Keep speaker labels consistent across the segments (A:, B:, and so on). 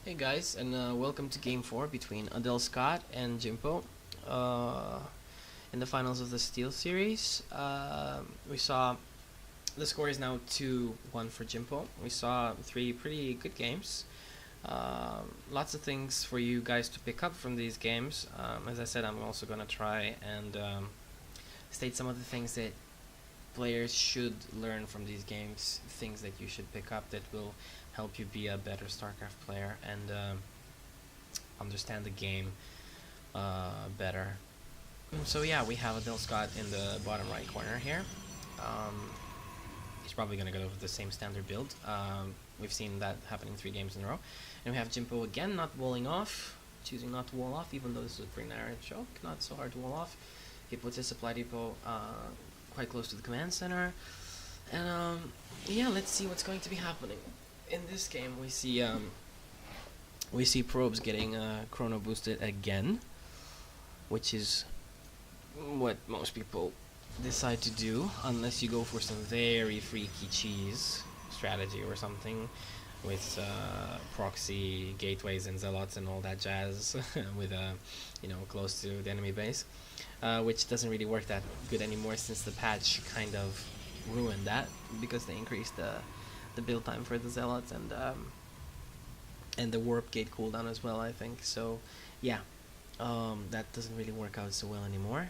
A: Hey guys, and welcome to Game 4 between Adelscott and Jimpo. Uh, in the finals of the Steel Series, we saw the score is now 2-1 for Jimpo. We saw three pretty good games. Lots of things for you guys to pick up from these games. As I said, I'm also going to try and state some of the things that players should learn from these games, things that you should pick up that will help you be a better StarCraft player and understand the game better. So yeah, we have Adelscott in the bottom right corner here. Um, he's probably going to go with the same standard build. We've seen that happening 3 games in a row. And we have Jimpo again, not walling off, choosing not to wall off, even though this is a pretty narrow choke, not so hard to wall off. He puts his supply depot quite close to the command center. And yeah, let's see what's going to be happening. In this game, we see probes getting chrono boosted again, which is what most people decide to do, unless you go for some very freaky cheese strategy or something with proxy gateways and zealots and all that jazz with close to the enemy base, which doesn't really work that good anymore since the patch kind of ruined that because they increased the build time for the zealots and the warp gate cooldown as well, I think. So yeah, that doesn't really work out so well anymore.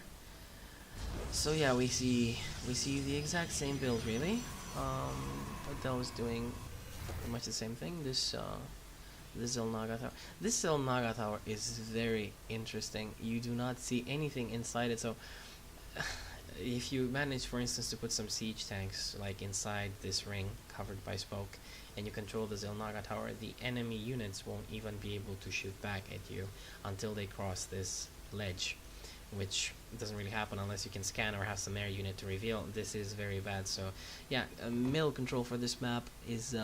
A: So yeah, we see the exact same build really. Adele was doing pretty much the same thing. This Zelnaga tower. This Zelnaga tower is very interesting. You do not see anything inside it, so if you manage, for instance, to put some siege tanks like inside this ring covered by smoke, and you control the Zelnaga tower, the enemy units won't even be able to shoot back at you until they cross this ledge, which doesn't really happen unless you can scan or have some air unit to reveal. This is very bad. So yeah, middle control for this map is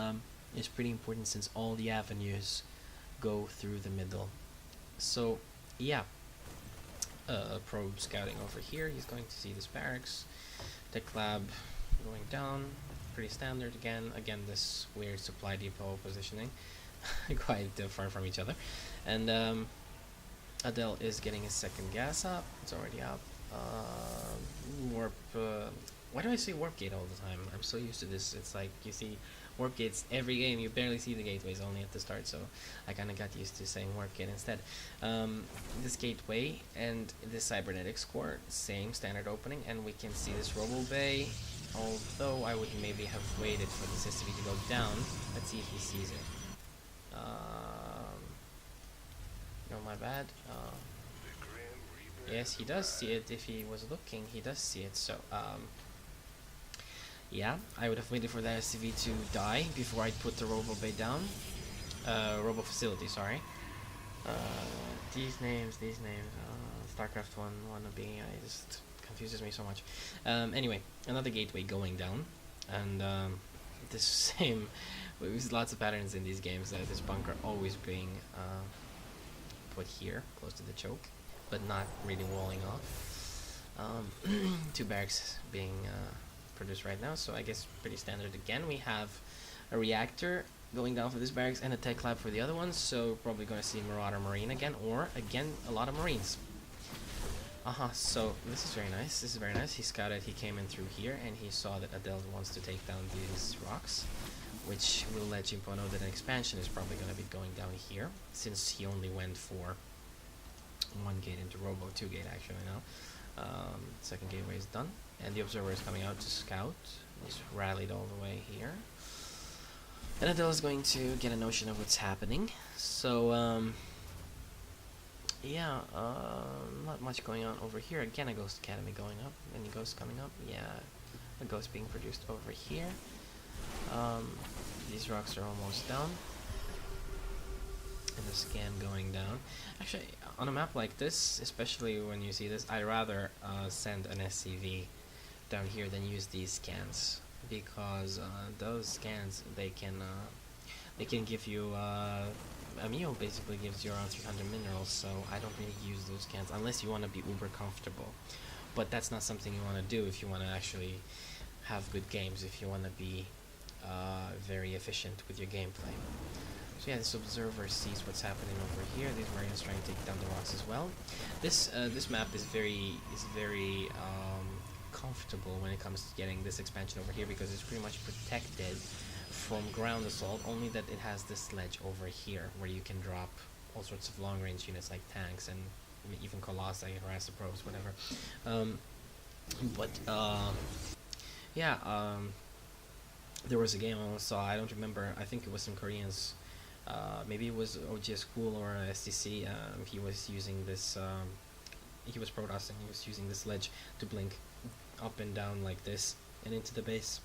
A: pretty important since all the avenues go through the middle. So yeah, probe scouting over here. He's going to see this barracks. Tech lab going down. Pretty standard again. Again, this weird supply depot positioning. Quite far from each other. And Adele is getting his second gas up. It's already up. Warp. Why do I say warp gate all the time? I'm so used to this. It's like you see warp gates every game. You barely see the gateways, only at the start. So I kind of got used to saying warp gate instead. This gateway and this cybernetics core, same standard opening, and we can see this robo bay. Although I would maybe have waited for this SCV to go down. Let's see if he sees it. No, my bad. Yes, he does see it. If he was looking, he does see it. So, yeah, I would have waited for that SCV to die before I'd put the Robo Bay down. Robo Facility, sorry. These names, StarCraft 1 wannabe, it just confuses me so much. Anyway, another gateway going down, and this same, there's lots of patterns in these games. This bunker always being put here, close to the choke, but not really walling off. 2 barracks being produced right now, so I guess pretty standard again. We have a reactor going down for this barracks and a tech lab for the other ones, so probably going to see Marauder Marine again, or again a lot of Marines. So this is very nice. This is very nice. He scouted, he came in through here, and he saw that Adele wants to take down these rocks, which will let Jimpo know that an expansion is probably going to be going down here, since he only went for 1 gate into Robo, 2 gate actually now. Second gateway is done, and the observer is coming out to scout. He's rallied all the way here. And Adele is going to get a notion of what's happening. So, yeah, not much going on over here. Again, a Ghost Academy going up. Any ghosts coming up? Yeah, a ghost being produced over here. These rocks are almost down. And the scan going down. Actually, on a map like this, especially when you see this, I'd rather send an SCV down here than use these scans, because those scans, they can give you Amio basically gives you around 300 minerals, so I don't really use those scans unless you want to be uber comfortable. But that's not something you want to do if you want to actually have good games, if you want to be very efficient with your gameplay. So yeah, this observer sees what's happening over here. These Marines trying to take down the rocks as well. This map is very comfortable when it comes to getting this expansion over here, because it's pretty much protected from ground assault, only that it has this ledge over here where you can drop all sorts of long range units like tanks and even colossi, harass the probes, whatever. There was a game I saw, I don't remember, I think it was some Koreans, maybe it was OGS School or STC. He was using this, he was protesting, he was using this ledge to blink up and down like this and into the base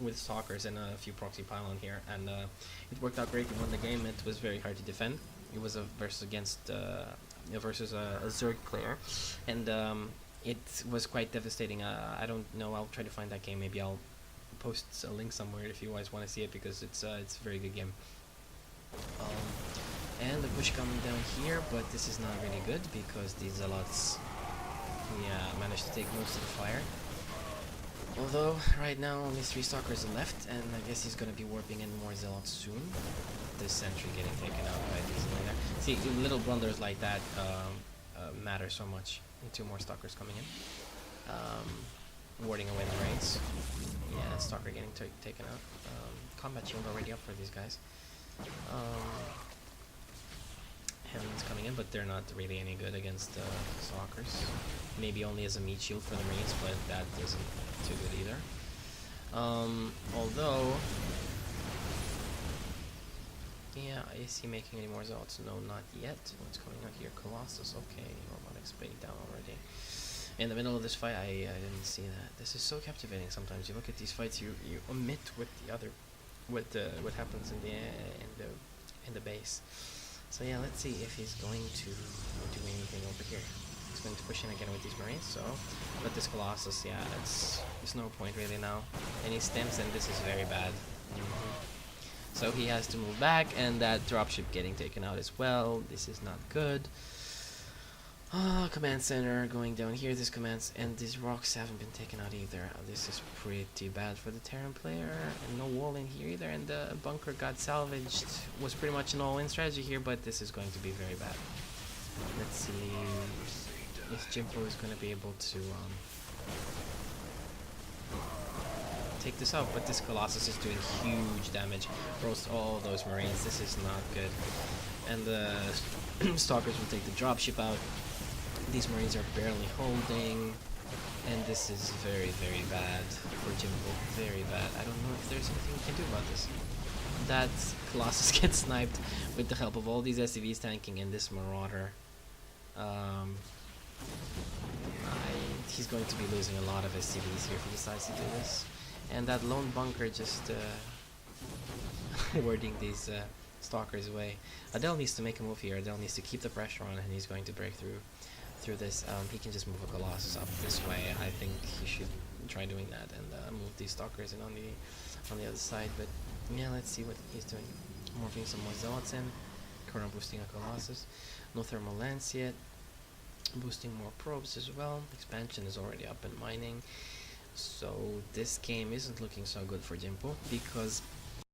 A: with stalkers and a few proxy pylon here, and it worked out great. He won the game. It was very hard to defend. It was a versus a Zerg player, and it was quite devastating. I don't know, I'll try to find that game. Maybe I'll post a link somewhere if you guys want to see it, because it's a very good game. And the push coming down here, but this is not really good because these Zealots, managed to take most of the fire. Although, right now, only 3 stalkers are left, and I guess he's gonna be warping in more Zealots soon. This sentry getting taken out by these later. See, little blunders like that matter so much. 2 more stalkers coming in. Warding away the raids. Yeah, stalker getting taken out. Combat shield already up for these guys. Helmets coming in, but they're not really any good against stalkers. Maybe only as a meat shield for the Marines, but that isn't too good either. Although, is he making any more zealots? No, not yet. What's going on here? Colossus, okay, robotics paid down already. In the middle of this fight, I didn't see that. This is so captivating. Sometimes you look at these fights, you omit what happens in the base. So yeah, let's see if he's going to do anything over here. He's going to push in again with these Marines, so... But this Colossus, yeah, there's no point really now. And he stems, and this is very bad. So he has to move back, and that dropship getting taken out as well. This is not good. Command center going down here. This commands, and these rocks haven't been taken out either. This is pretty bad for the Terran player, and no wall in here either. And the bunker got salvaged. Was pretty much an all-in strategy here, but this is going to be very bad. Let's see if Jimpo is going to be able to take this out. But this Colossus is doing huge damage. Roast all those Marines. This is not good. And the stalkers will take the dropship out. These Marines are barely holding, and this is very, very bad for Jimpo. Very bad. I don't know if there's anything we can do about this. That Colossus gets sniped with the help of all these SCVs tanking and this Marauder. He's going to be losing a lot of SCVs here if he decides to do this. And that lone bunker just warding these stalkers away. Adel needs to make a move here. Adel needs to keep the pressure on, and he's going to break through this. He can just move a Colossus up this way. I think he should try doing that and move these stalkers in on the other side. But yeah, let's see what he's doing. Morphing some more zealots in. Chrono boosting a Colossus. No thermal lance yet. Boosting more probes as well. Expansion is already up and mining. So this game isn't looking so good for Jimpo, because